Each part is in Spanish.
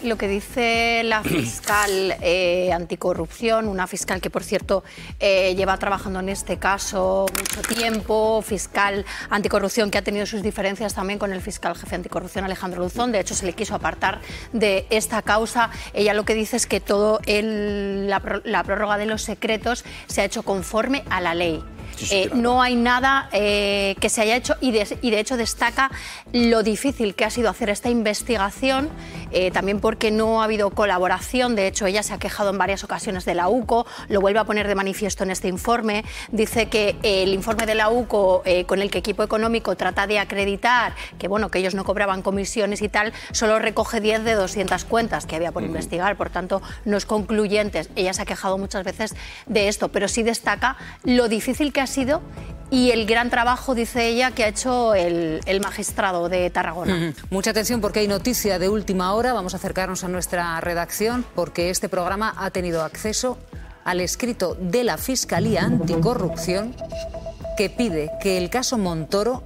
Lo que dice la fiscal anticorrupción, una fiscal que, por cierto, lleva trabajando en este caso mucho tiempo, fiscal anticorrupción que ha tenido sus diferencias también con el fiscal jefe anticorrupción, Alejandro Luzón. De hecho, se le quiso apartar de esta causa. Ella lo que dice es que todo la prórroga de los secretos se ha hecho conforme a la ley. Claro. No hay nada que se haya hecho y de hecho destaca lo difícil que ha sido hacer esta investigación, también porque no ha habido colaboración. De hecho, ella se ha quejado en varias ocasiones de la UCO, lo vuelve a poner de manifiesto en este informe. Dice que el informe de la UCO, con el que Equipo Económico trata de acreditar que, bueno, que ellos no cobraban comisiones y tal, solo recoge 10 de 200 cuentas que había por investigar, por tanto no es concluyente. Ella se ha quejado muchas veces de esto, pero sí destaca lo difícil que ha sido y el gran trabajo, dice ella, que ha hecho el magistrado de Tarragona. Mucha atención porque hay noticia de última hora. Vamos a acercarnos a nuestra redacción porque este programa ha tenido acceso al escrito de la Fiscalía Anticorrupción que pide que el caso Montoro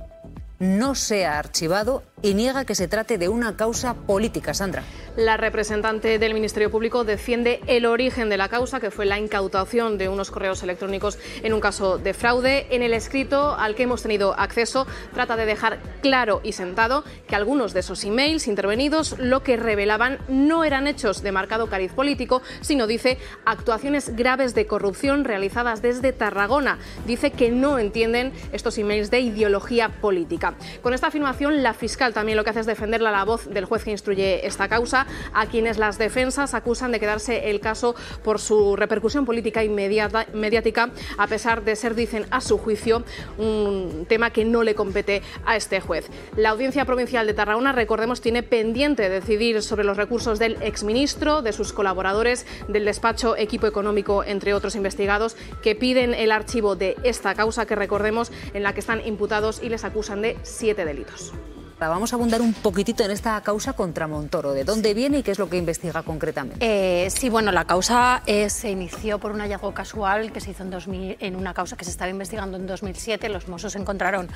no sea archivado y niega que se trate de una causa política. Sandra. La representante del Ministerio Público defiende el origen de la causa, que fue la incautación de unos correos electrónicos en un caso de fraude. En el escrito al que hemos tenido acceso, trata de dejar claro y sentado que algunos de esos emails intervenidos lo que revelaban no eran hechos de marcado cariz político, sino, dice, actuaciones graves de corrupción realizadas desde Tarragona. Dice que no entienden estos emails de ideología política. Con esta afirmación, la fiscal también lo que hace es defender la voz del juez que instruye esta causa, a quienes las defensas acusan de quedarse el caso por su repercusión política y mediática, a pesar de ser, dicen, a su juicio, un tema que no le compete a este juez. La Audiencia Provincial de Tarragona, recordemos, tiene pendiente decidir sobre los recursos del exministro, de sus colaboradores, del despacho Equipo Económico, entre otros investigados, que piden el archivo de esta causa, que recordemos, en la que están imputados y les acusan de 7 delitos. Vamos a abundar un poquitito en esta causa contra Montoro. ¿De dónde viene y qué es lo que investiga concretamente? Sí, bueno, la causa se inició por un hallazgo casual que se hizo en una causa que se estaba investigando en 2007. Los Mossos encontraron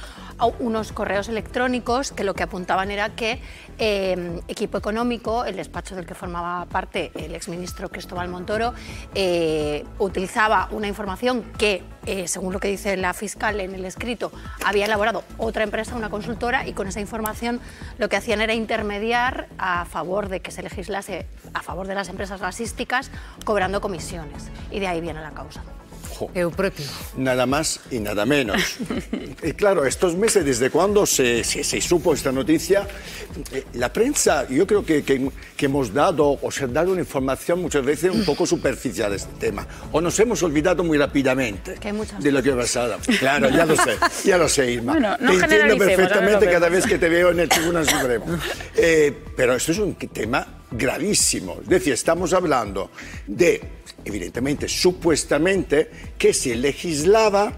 unos correos electrónicos que lo que apuntaban era que Equipo Económico, el despacho del que formaba parte el exministro Cristóbal Montoro, utilizaba una información que, según lo que dice la fiscal en el escrito, había elaborado otra empresa, una consultora, y con esa información lo que hacían era intermediar a favor de que se legislase a favor de las empresas gasísticas, cobrando comisiones. Y de ahí viene la causa. Eupropio. Nada más y nada menos. Y claro, estos meses, desde cuando se supo esta noticia, la prensa, yo creo que hemos dado, o se ha dado una información muchas veces un poco superficial de este tema. O nos hemos olvidado muy rápidamente de lo que ha pasado. Claro, ya lo sé, Irma. Bueno, no te entiendo perfectamente no cada vez que te veo en el Tribunal Supremo. Pero esto es un tema gravísimo. Es decir, estamos hablando de, evidentemente, supuestamente, que se legislaba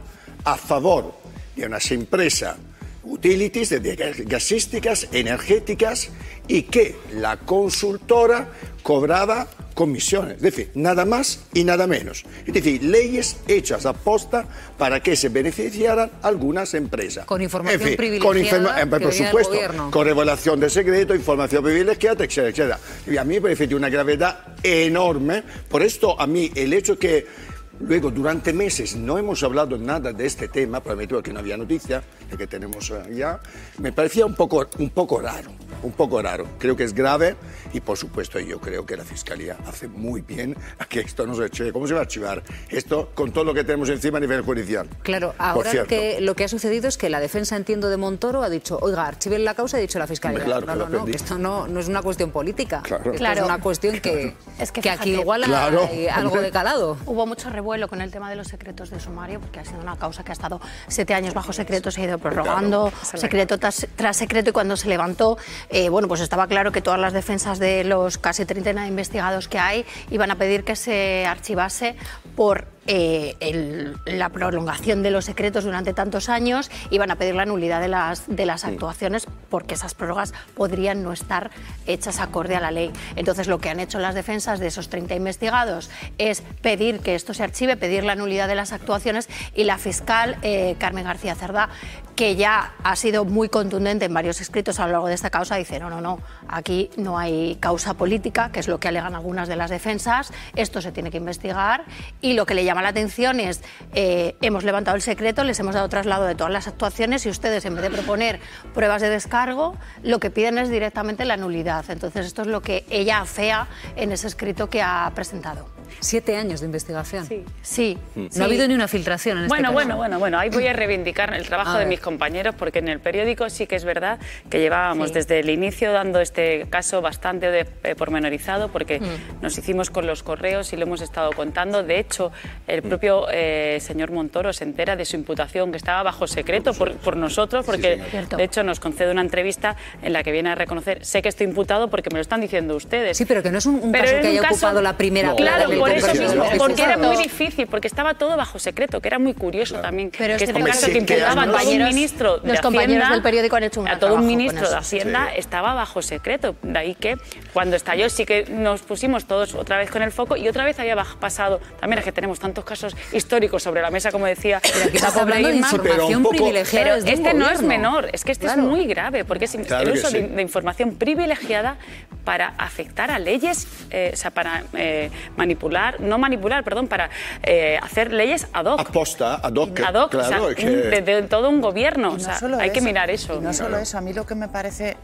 a favor de unas empresas utilities, de gasísticas, energéticas, y que la consultora cobraba comisiones. Es decir, nada más y nada menos. Es decir, leyes hechas a posta para que se beneficiaran algunas empresas. Con información privilegiada por supuesto, con revelación de secreto, información privilegiada, etcétera, etcétera. Y a mí me parece de una gravedad enorme. Por esto, a mí, el hecho que luego, durante meses, no hemos hablado nada de este tema, prometo que no había noticia, de que tenemos ya, me parecía un poco raro. Creo que es grave y, por supuesto, yo creo que la Fiscalía hace muy bien a que esto no se archive. ¿Cómo se va a archivar esto con todo lo que tenemos encima a nivel judicial? Claro, ahora lo que ha sucedido es que la defensa, entiendo, de Montoro ha dicho, oiga, archiven la causa, ha dicho la Fiscalía. Claro, no, que esto no es una cuestión política. Claro. Es una cuestión que fíjate, aquí igual hay algo de calado. Hubo mucho revuelo con el tema de los secretos de sumario, porque ha sido una causa que ha estado 7 años bajo secreto, se ha ido prorrogando secreto tras secreto, y cuando se levantó, bueno, pues estaba claro que todas las defensas de los casi 30 investigados que hay iban a pedir que se archivase por la prolongación de los secretos durante tantos años y van a pedir la nulidad de las actuaciones porque esas prórrogas podrían no estar hechas acorde a la ley. Entonces, lo que han hecho las defensas de esos 30 investigados es pedir que esto se archive, pedir la nulidad de las actuaciones, y la fiscal Carmen García Cerdá, que ya ha sido muy contundente en varios escritos a lo largo de esta causa, dice no, aquí no hay causa política, que es lo que alegan algunas de las defensas, esto se tiene que investigar, y lo que le llama la atención es, hemos levantado el secreto, les hemos dado traslado de todas las actuaciones y ustedes, en vez de proponer pruebas de descargo, lo que piden es directamente la nulidad. Entonces, esto es lo que ella afea en ese escrito que ha presentado. 7 años de investigación. Sí. No ha habido ni una filtración en este caso. Bueno, ahí voy a reivindicar el trabajo de mis compañeros, porque en el periódico sí que es verdad que llevábamos desde el inicio dando este caso bastante pormenorizado, porque nos hicimos con los correos y lo hemos estado contando. De hecho, el propio señor Montoro se entera de su imputación, que estaba bajo secreto por nosotros, porque de hecho nos concede una entrevista en la que viene a reconocer, sé que estoy imputado porque me lo están diciendo ustedes. Sí, pero que no es un caso que haya ocupado la primera plana. Claro, por eso mismo, porque era muy difícil, porque estaba todo bajo secreto, que era muy curioso también. Pero que este caso que imputaba a todo un ministro de Hacienda, del periódico han hecho a todo un ministro de Hacienda estaba bajo secreto. De ahí que cuando estalló sí que nos pusimos todos otra vez con el foco, y otra vez había pasado, también es que tenemos tantos casos históricos sobre la mesa, como decía la pobre Irma. Información privilegiada. Pero este no es menor, es que este es muy grave, porque es el uso de información privilegiada para afectar a leyes, o sea, para para hacer leyes ad hoc. Ad hoc, claro, o sea, de todo un gobierno. O sea, hay que eso, mirar eso. Y no solo eso, a mí lo que me parece...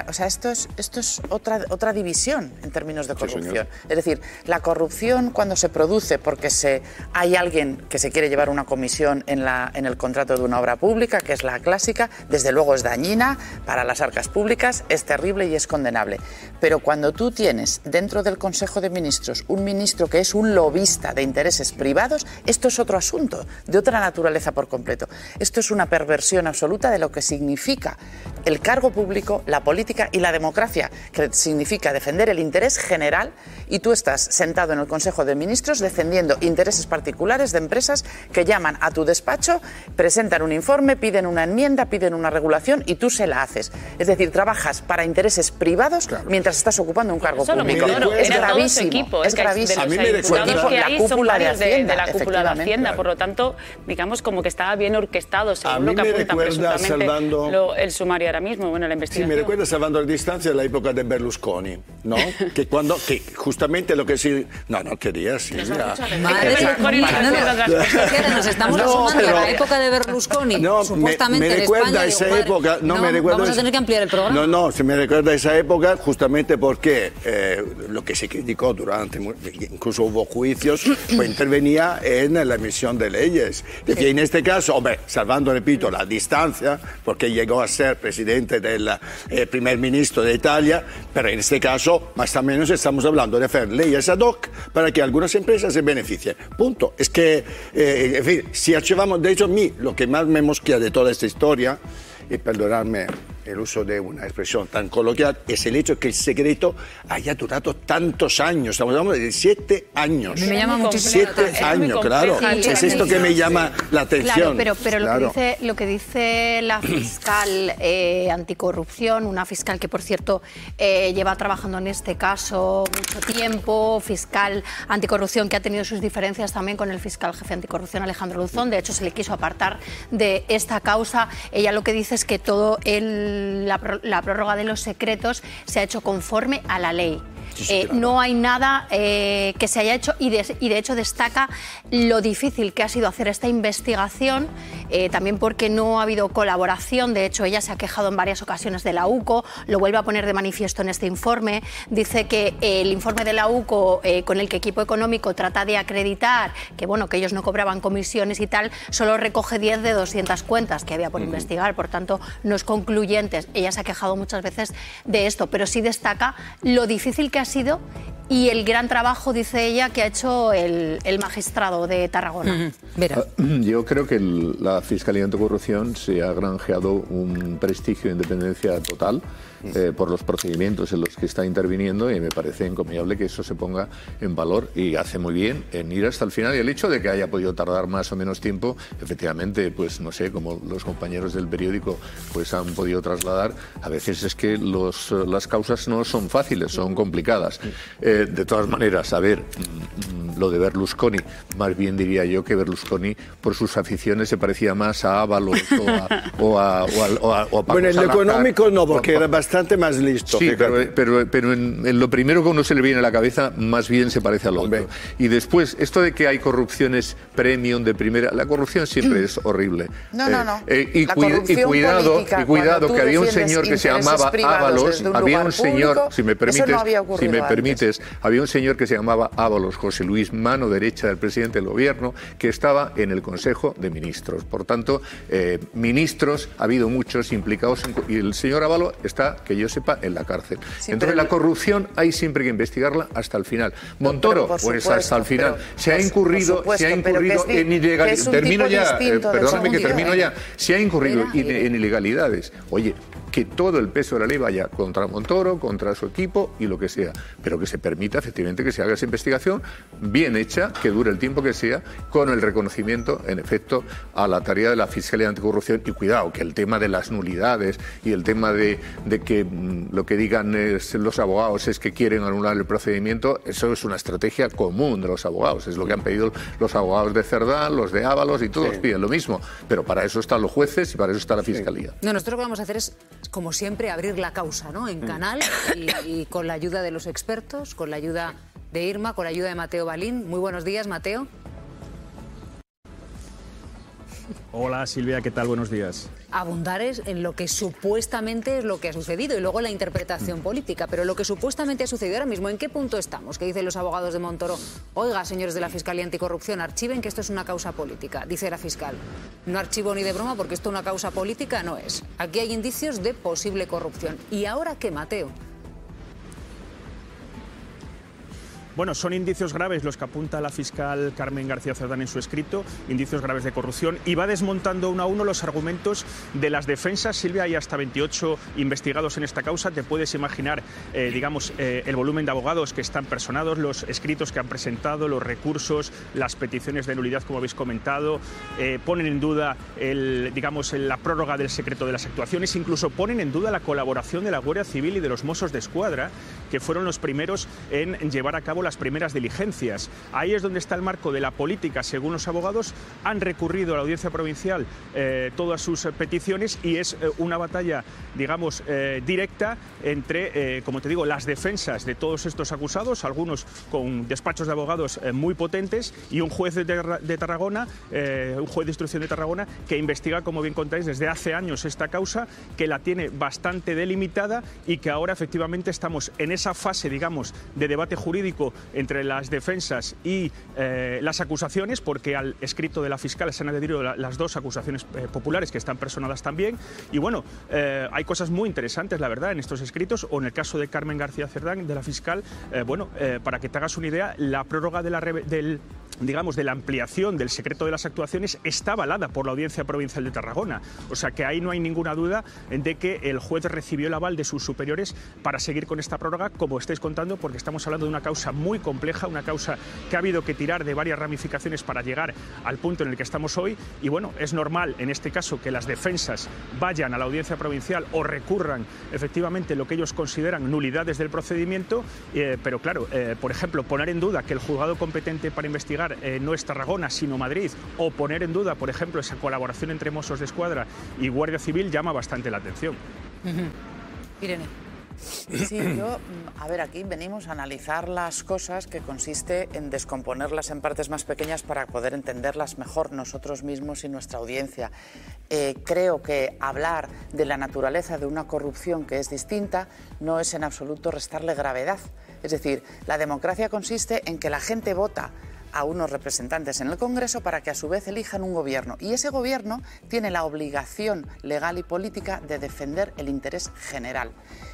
O sea, esto es otra división en términos de corrupción. Es decir, la corrupción cuando se produce porque hay alguien que se quiere llevar una comisión en el contrato de una obra pública, que es la clásica, desde luego es dañina para las arcas públicas, es terrible y es condenable. Pero cuando tú tienes dentro del Consejo de Ministros un ministro que es un lobista de intereses privados, esto es otro asunto, de otra naturaleza por completo. Esto es una perversión absoluta de lo que significa el cargo público, la política y la democracia, que significa defender el interés general, y tú estás sentado en el Consejo de Ministros defendiendo intereses particulares de empresas que llaman a tu despacho, presentan un informe, piden una enmienda, piden una regulación y tú se la haces. Es decir, trabajas para intereses privados mientras estás ocupando un cargo público. Es gravísimo. Es gravísimo. A mí me recuerda la cúpula de Hacienda, la cúpula de Hacienda, por lo tanto, digamos como que estaba bien orquestado, según lo que apunta presuntamente el sumario ahora mismo, bueno, la investigación. Sí, me recuerda, salvando la distancia, la época de Berlusconi, ¿no? que justamente lo que sí... No quería, sí. Nos estamos asomando a la época de Berlusconi, supuestamente me recuerda en España. Esa época, vamos a tener que ampliar el programa. Se me recuerda esa época justamente porque lo que se criticó durante, incluso hubo juicios, pues intervenía en la emisión de leyes. Decía, en este caso, salvando, repito, la distancia, porque llegó a ser presidente del primer ministro de Italia, pero en este caso, más o menos, estamos hablando de hacer leyes ad hoc para que algunas empresas se beneficien. Punto. Es que, en fin, si archivamos, de hecho, a mí, lo que más me mosquea de toda esta historia, y perdonadme el uso de una expresión tan coloquial, es el hecho que el secreto haya durado tantos años. Estamos hablando de 7 años. Me llama muchísimo 7 años, claro. Es esto que me llama la atención. Claro, pero lo que dice la fiscal anticorrupción, una fiscal que, por cierto, lleva trabajando en este caso mucho tiempo, fiscal anticorrupción que ha tenido sus diferencias también con el fiscal jefe anticorrupción, Alejandro Luzón. De hecho, se le quiso apartar de esta causa. Ella lo que dice es que todo la prórroga de los secretos se ha hecho conforme a la ley. Claro. No hay nada que se haya hecho y de hecho destaca lo difícil que ha sido hacer esta investigación, también porque no ha habido colaboración. De hecho, ella se ha quejado en varias ocasiones de la UCO, lo vuelve a poner de manifiesto en este informe. Dice que el informe de la UCO, con el que Equipo Económico trata de acreditar que ellos no cobraban comisiones y tal, solo recoge 10 de 200 cuentas que había por investigar, por tanto no es concluyente. Ella se ha quejado muchas veces de esto, pero sí destaca lo difícil que ha sido y el gran trabajo, dice ella, que ha hecho el magistrado de Tarragona. Yo creo que la Fiscalía Anticorrupción se ha granjeado un prestigio de independencia total por los procedimientos en los que está interviniendo, y me parece encomiable que eso se ponga en valor, y hace muy bien en ir hasta el final. Y el hecho de que haya podido tardar más o menos tiempo, efectivamente, pues no sé, como los compañeros del periódico pues han podido trasladar, a veces es que las causas no son fáciles, son complicadas. De todas maneras, a ver, lo de Berlusconi, más bien diría yo que Berlusconi por sus aficiones se parecía más a Ábalos o a Paco Bueno, en lo Salazar. económico no, porque era bastante más listo. Sí, pero en lo primero que a uno se le viene a la cabeza, más bien se parece al otro. Y después, esto de que hay corrupciones premium de primera, la corrupción siempre es horrible. No. Y cuidado, que había un señor que se llamaba Ábalos, había un señor, público, si me permites, no había ocurrido había un señor que se llamaba Ábalos, José Luis, mano derecha del presidente del gobierno, que estaba en el Consejo de Ministros. Por tanto, ministros ha habido muchos implicados y el señor Ábalos está, que yo sepa, en la cárcel. Sí, entonces la corrupción hay siempre que investigarla hasta el final. Montoro, pues hasta el final. Se ha incurrido en ilegalidades. Termino ya, perdóname que termino ya. Se ha incurrido en ilegalidades. Oye, que todo el peso de la ley vaya contra Montoro, contra su equipo y lo que sea, pero que se permita efectivamente que se haga esa investigación bien hecha, que dure el tiempo que sea, con el reconocimiento, en efecto, a la tarea de la Fiscalía Anticorrupción. Y cuidado, que el tema de las nulidades y el tema de que lo que digan los abogados es que quieren anular el procedimiento, eso es una estrategia común de los abogados, es lo que han pedido los abogados de Cerdá, los de Ábalos, y todos piden lo mismo, pero para eso están los jueces y para eso está la Fiscalía. No, nosotros lo que vamos a hacer es, como siempre, abrir la causa, ¿no?, en canal y con la ayuda de los expertos, con la ayuda de Irma, con la ayuda de Mateo Balín. Muy buenos días, Mateo. Hola Silvia, ¿qué tal? Buenos días. Abundar en lo que supuestamente es lo que ha sucedido y luego la interpretación política, pero lo que supuestamente ha sucedido ahora mismo, ¿en qué punto estamos? ¿Qué dicen los abogados de Montoro? Oiga, señores de la Fiscalía Anticorrupción, archiven que esto es una causa política, dice la fiscal. No archivo ni de broma porque esto una causa política no es. Aquí hay indicios de posible corrupción. ¿Y ahora qué, Mateo? Bueno, son indicios graves los que apunta la fiscal Carmen García Cerdán en su escrito, indicios graves de corrupción, y va desmontando uno a uno los argumentos de las defensas. Silvia, hay hasta 28 investigados en esta causa. Te puedes imaginar, el volumen de abogados que están personados, los escritos que han presentado, los recursos, las peticiones de nulidad, como habéis comentado, ponen en duda la prórroga del secreto de las actuaciones, incluso ponen en duda la colaboración de la Guardia Civil y de los Mossos d'Esquadra, que fueron los primeros en llevar a cabo las primeras diligencias. Ahí es donde está el marco de la política. Según los abogados, han recurrido a la Audiencia Provincial todas sus peticiones, y es una batalla, directa entre, como te digo, las defensas de todos estos acusados, algunos con despachos de abogados muy potentes, y un juez de Tarragona, un juez de instrucción de Tarragona, que investiga, como bien contáis, desde hace años esta causa, que la tiene bastante delimitada, y que ahora efectivamente estamos en esa fase, de debate jurídico entre las defensas y las acusaciones, porque al escrito de la fiscal se han adherido las dos acusaciones populares, que están personadas también. Y bueno, hay cosas muy interesantes, la verdad, en estos escritos, o en el caso de Carmen García Cerdán, de la fiscal. Para que te hagas una idea, la prórroga de la ampliación del secreto de las actuaciones está avalada por la Audiencia Provincial de Tarragona. O sea que ahí no hay ninguna duda de que el juez recibió el aval de sus superiores para seguir con esta prórroga, como estáis contando, porque estamos hablando de una causa muy compleja, una causa que ha habido que tirar de varias ramificaciones para llegar al punto en el que estamos hoy. Y bueno, es normal en este caso que las defensas vayan a la Audiencia Provincial o recurran efectivamente lo que ellos consideran nulidades del procedimiento, pero claro, por ejemplo, poner en duda que el juzgado competente para investigar no es Tarragona sino Madrid, o poner en duda, por ejemplo, esa colaboración entre Mossos d'Esquadra y Guardia Civil, llama bastante la atención. Irene. Sí, aquí venimos a analizar las cosas, que consiste en descomponerlas en partes más pequeñas para poder entenderlas mejor nosotros mismos y nuestra audiencia. Creo que hablar de la naturaleza de una corrupción que es distinta no es en absoluto restarle gravedad. Es decir, la democracia consiste en que la gente vota a unos representantes en el Congreso para que a su vez elijan un gobierno, y ese gobierno tiene la obligación legal y política de defender el interés general.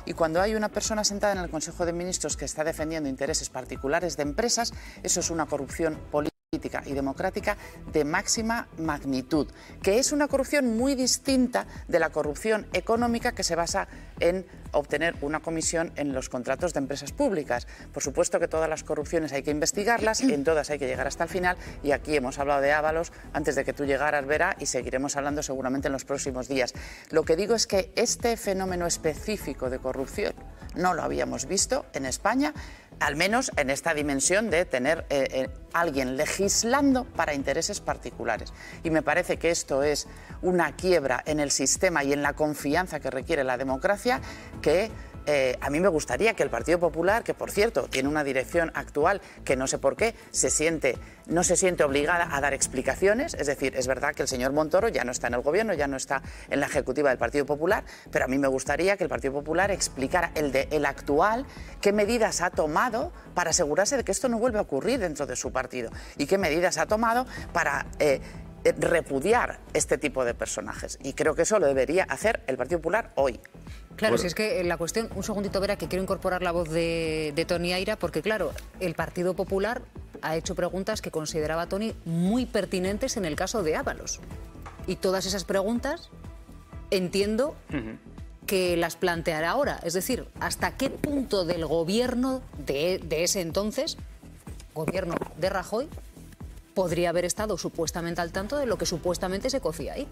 Y cuando hay una persona sentada en el Consejo de Ministros que está defendiendo intereses particulares de empresas, eso es una corrupción política política y democrática de máxima magnitud, que es una corrupción muy distinta de la corrupción económica que se basa en obtener una comisión en los contratos de empresas públicas. Por supuesto que todas las corrupciones hay que investigarlas, en todas hay que llegar hasta el final, y aquí hemos hablado de Ábalos antes de que tú llegaras, Vera, y seguiremos hablando seguramente en los próximos días. Lo que digo es que este fenómeno específico de corrupción no lo habíamos visto en España, al menos en esta dimensión de tener alguien legislando para intereses particulares. Y me parece que esto es una quiebra en el sistema y en la confianza que requiere la democracia, que a mí me gustaría que el Partido Popular, que por cierto tiene una dirección actual que no sé por qué no se siente obligada a dar explicaciones, es decir, es verdad que el señor Montoro ya no está en el gobierno, ya no está en la ejecutiva del Partido Popular, pero a mí me gustaría que el Partido Popular explicara el actual, qué medidas ha tomado para asegurarse de que esto no vuelve a ocurrir dentro de su partido y qué medidas ha tomado para repudiar este tipo de personajes. Y creo que eso lo debería hacer el Partido Popular hoy. Claro, si es que la cuestión, un segundito, Vera, que quiero incorporar la voz de Toni Aira, porque claro, el Partido Popular ha hecho preguntas que consideraba Toni muy pertinentes en el caso de Ábalos. Y todas esas preguntas entiendo que las planteará ahora. Es decir, ¿hasta qué punto del gobierno de ese entonces, gobierno de Rajoy, podría haber estado supuestamente al tanto de lo que supuestamente se cocía ahí?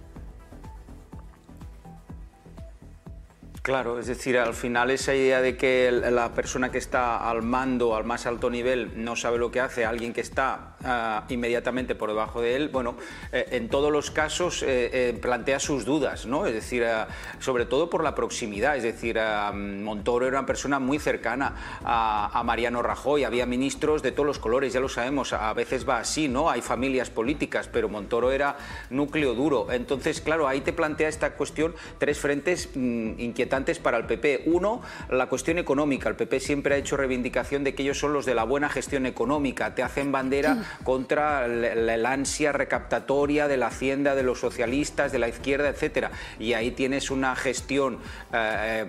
Claro, es decir, al final esa idea de que la persona que está al mando, al más alto nivel, no sabe lo que hace, alguien que está inmediatamente por debajo de él, bueno, en todos los casos plantea sus dudas, ¿no? Es decir, sobre todo por la proximidad, es decir, Montoro era una persona muy cercana a Mariano Rajoy, había ministros de todos los colores, ya lo sabemos, a veces va así, ¿no? Hay familias políticas, pero Montoro era núcleo duro. Entonces, claro, ahí te plantea esta cuestión tres frentes inquietantes para el PP. Uno, la cuestión económica. El PP siempre ha hecho reivindicación de que ellos son los de la buena gestión económica. Te hacen bandera contra la ansia recaptatoria de la Hacienda, de los socialistas, de la izquierda, etcétera. Y ahí tienes una gestión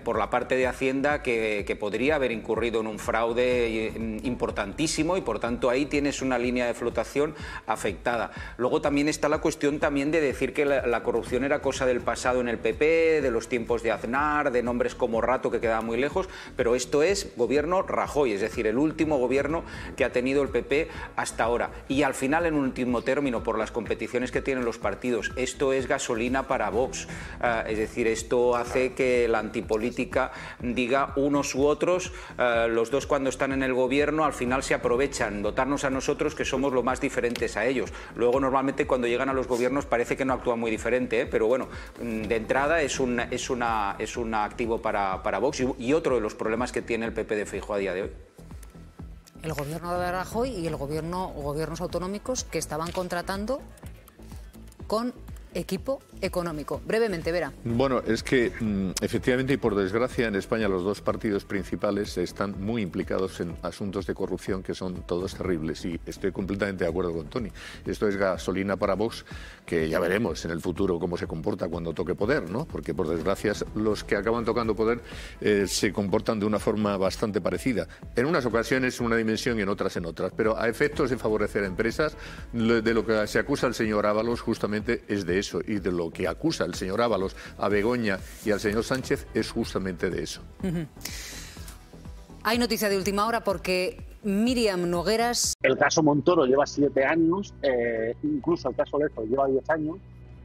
por la parte de Hacienda que podría haber incurrido en un fraude importantísimo y por tanto ahí tienes una línea de flotación afectada. Luego también está la cuestión también de decir que la corrupción era cosa del pasado en el PP, de los tiempos de Aznar, de nombres como Rato que quedaba muy lejos, pero esto es gobierno Rajoy, es decir, el último gobierno que ha tenido el PP hasta ahora. Y al final, en último término, por las competiciones que tienen los partidos, esto es gasolina para Vox. Es decir, esto hace que la antipolítica diga unos u otros, los dos cuando están en el gobierno al final se aprovechan, dotarnos a nosotros que somos lo más diferentes a ellos. Luego normalmente cuando llegan a los gobiernos parece que no actúan muy diferente, pero bueno, de entrada es un activo para Vox y otro de los problemas que tiene el PP de Feijóo a día de hoy. El gobierno de Rajoy y el gobiernos autonómicos que estaban contratando con equipo económico. Brevemente, Vera. Bueno, es que efectivamente y por desgracia en España los dos partidos principales están muy implicados en asuntos de corrupción que son todos terribles y estoy completamente de acuerdo con Toni. Esto es gasolina para Vox, que ya veremos en el futuro cómo se comporta cuando toque poder, ¿no? Porque por desgracia los que acaban tocando poder se comportan de una forma bastante parecida. En unas ocasiones en una dimensión y en otras en otras, pero a efectos de favorecer a empresas, de lo que se acusa el señor Ábalos justamente es de eso, y de lo que acusa el señor Ábalos a Begoña y al señor Sánchez es justamente de eso. Hay noticia de última hora porque Míriam Nogueras... El caso Montoro lleva 7 años, incluso el caso Lezo lleva 10 años,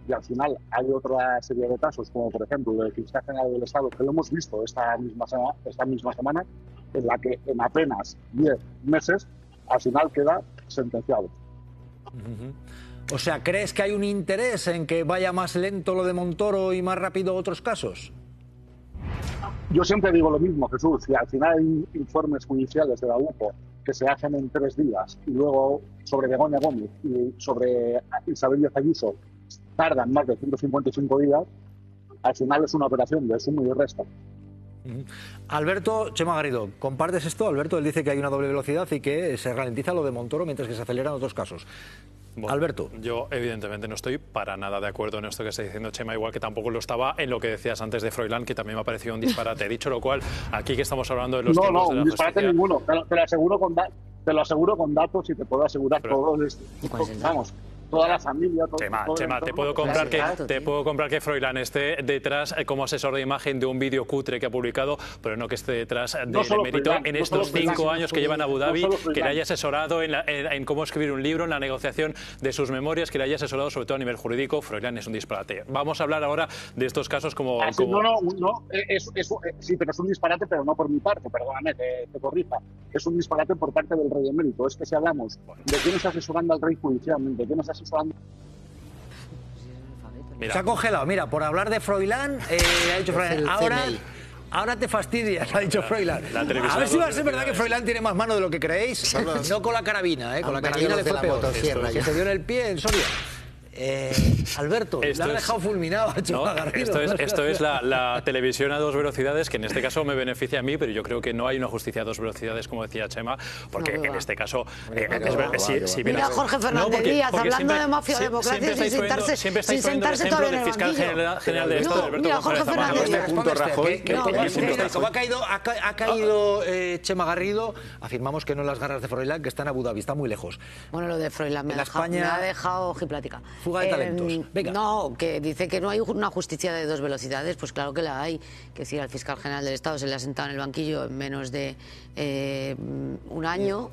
y al final hay otra serie de casos, como por ejemplo el fiscal general del Estado, que lo hemos visto esta misma semana, en la que en apenas 10 meses al final queda sentenciado. O sea, ¿crees que hay un interés en que vaya más lento lo de Montoro y más rápido otros casos? Yo siempre digo lo mismo, Jesús, si al final hay informes judiciales de la UPO que se hacen en 3 días y luego sobre Begoña Gómez y sobre Isabel Díaz Ayuso tardan más de 155 días, al final es una operación de suma y resta. Alberto, Chema Garrido, ¿compartes esto? Alberto, él dice que hay una doble velocidad y que se ralentiza lo de Montoro mientras que se aceleran otros casos. Bueno, Alberto. Yo evidentemente no estoy para nada de acuerdo en esto que está diciendo Chema, igual que tampoco lo estaba en lo que decías antes de Froilán, que también me ha parecido un disparate. Dicho lo cual, aquí que estamos hablando de los tiempos de la un disparate justicia... ninguno, te lo aseguro con Te lo aseguro con datos y te puedo asegurar todo esto. Vamos, toda la familia. Chema, te puedo comprar que Froilán esté detrás como asesor de imagen de un vídeo cutre que ha publicado, pero no que esté detrás del emérito en estos 5 años que lleva en Abu Dhabi, que le haya asesorado en cómo escribir un libro, en la negociación de sus memorias, que le haya asesorado sobre todo a nivel jurídico. Froilán es un disparate. Vamos a hablar ahora de estos casos como... Sí, pero es un disparate, pero no por mi parte, perdóname, te corrija. Es un disparate por parte del rey emérito. Es que si hablamos de quién está asesorando al rey judicialmente, quién está asesorando... Se ha congelado, mira, por hablar de Froilán, ha dicho Froilán, ahora te fastidias, ha dicho Froilán. A ver si va a ser verdad que Froilán tiene más mano de lo que creéis. No con la carabina, con la carabina le fue peor. Que se dio en el pie en Soria. Alberto, le ha dejado fulminado a Chema Garrido. Esto es la televisión a 2 velocidades, que en este caso me beneficia a mí, pero yo creo que no hay una justicia a 2 velocidades, como decía Chema, porque en este caso... Mira Jorge Fernández Díaz, hablando de mafia o democracia sin sentarse todavía en el banquillo. Mira Jorge Fernández Díaz. Como ha caído Chema Garrido, afirmamos que no en las garras de Froilán, que está en Abu Dhabi, está muy lejos. Bueno, lo de Froilán me ha dejado ojiplática. Fuga de talentos. Venga. No, que dice que no hay una justicia de 2 velocidades, pues claro que la hay. Que decir, al fiscal general del Estado se le ha sentado en el banquillo en menos de 1 año.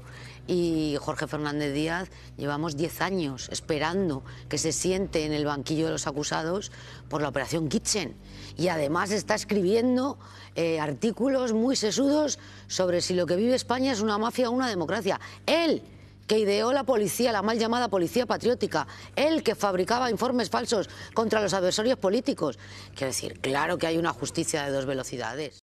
Y Jorge Fernández Díaz llevamos 10 años esperando que se siente en el banquillo de los acusados por la operación Kitchen. Y además está escribiendo artículos muy sesudos sobre si lo que vive España es una mafia o una democracia. Él, que ideó la policía, la mal llamada policía patriótica, él que fabricaba informes falsos contra los adversarios políticos. Quiero decir, claro que hay una justicia de 2 velocidades.